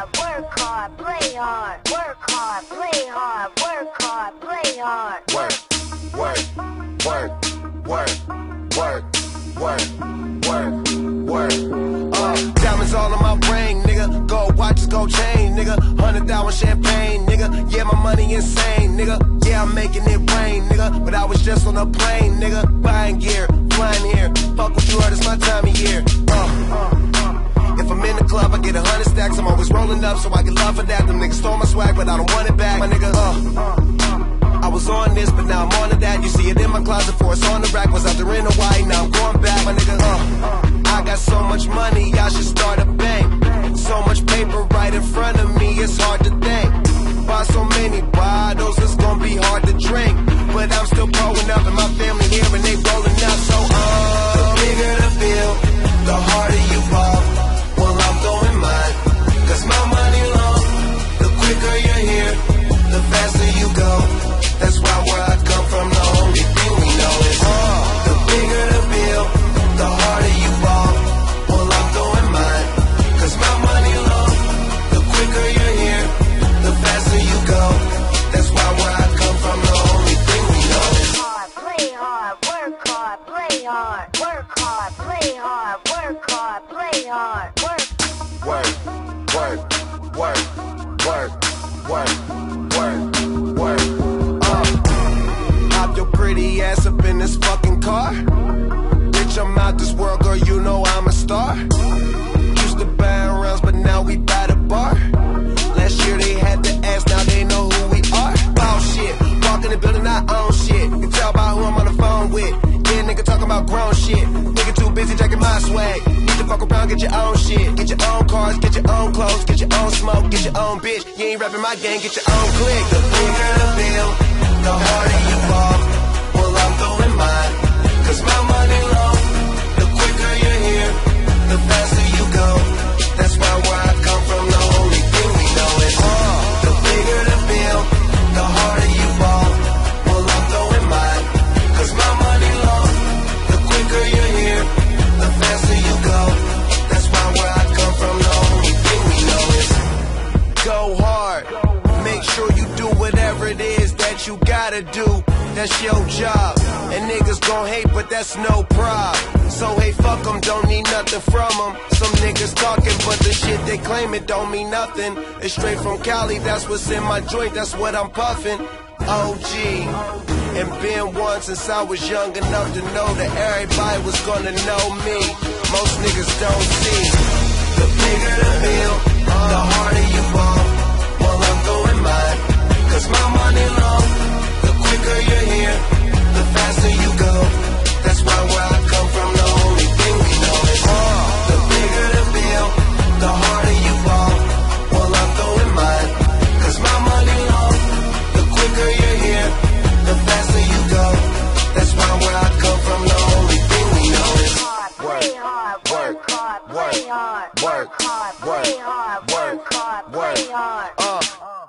hard, work hard, play hard. Work hard, play hard, work hard, play hard. Work, work, work, work, work, work, work. Diamonds all on my brain, nigga. Gold watches, gold chain, nigga. 100,000 champagne, nigga. Yeah, my money insane, nigga. Yeah, I'm making it rain, nigga. But I was just on a plane, nigga. Buying gear, flying here. Fuck what you heard, it's my time of year. If I'm in the club, I get 100 stacks. I'm always rolling up, so I get love for that. Them niggas stole my swag, but I don't want it back. My nigga, I was on this, but now I'm on to that. You see it in my closet, before it's on the rack. Was out there in Hawaii, now I'm going back. My nigga, I got so much money, I should start a bank. So much paper right in front of me, it's hard to think. Buy so many bottles, it's gonna be hard to drink. But I'm still growing up, and my family here, and they rolling up. So, the bigger the bill, the harder you ball. Well, I'm throwing mine, cause my money long. The quicker you're here, the faster you go. That's why where I come from, the only thing we know is the bigger the bill, the harder you ball. Well, I'm throwing mine, cause my money long. The quicker you're here, the faster you go. That's why where I come from, the only thing we know is hard, play hard, work hard, play hard. Work hard, play hard, work hard, play hard. Work, work, work, work, work, work, work. Hop your pretty ass up in this fucking car. Bitch, I'm out this world, girl, you know I'm a star. Used to buy rounds, but now we buy the bar. Last year they had to ask, now they know who we are. Bout shit, walk in the building, I own shit. You can tell by who I'm on the phone with. Yeah, nigga talking about grown shit. Nigga too busy checking my swag. Need to fuck around, get your own shit. Get your own cars, get your own clothes, get your own smoke, get your own bitch. You ain't rapping my gang, get your own clique. The bigger the bill, the harder you fall. Well, I'm throwing mine, cause my money long. The quicker you're here, the faster you go. That's why where I come from, the only thing we know is the bigger the bill, the harder you fall. Well, I'm throwing mine, cause my money long. The quicker you're here, the faster you go. That's why where I come from, the only thing we know is go hard. Make sure you do whatever it is that you gotta do. That's your job. And niggas gon' hate, but that's no prob. So hey, fuck them, don't need nothing from them. Some niggas talking, but the shit they claim it don't mean nothing. It's straight from Cali, that's what's in my joint, that's what I'm puffing. OG, and been one since I was young enough to know that everybody was gonna know me. Most niggas don't see. The bigger the bill, the harder you ball. Well, I'm throwing mine, cause my money long. The quicker you're here, the faster you go. That's why where I come from, the only thing we know is the bigger the bill, the harder you ball. Well, I'm throwing mine, cause my money long. The quicker you're here, the faster you go. That's why where I come from, the only thing we know is play hard, work hard, play hard. work, Work hard, play hard, work hard, play hard.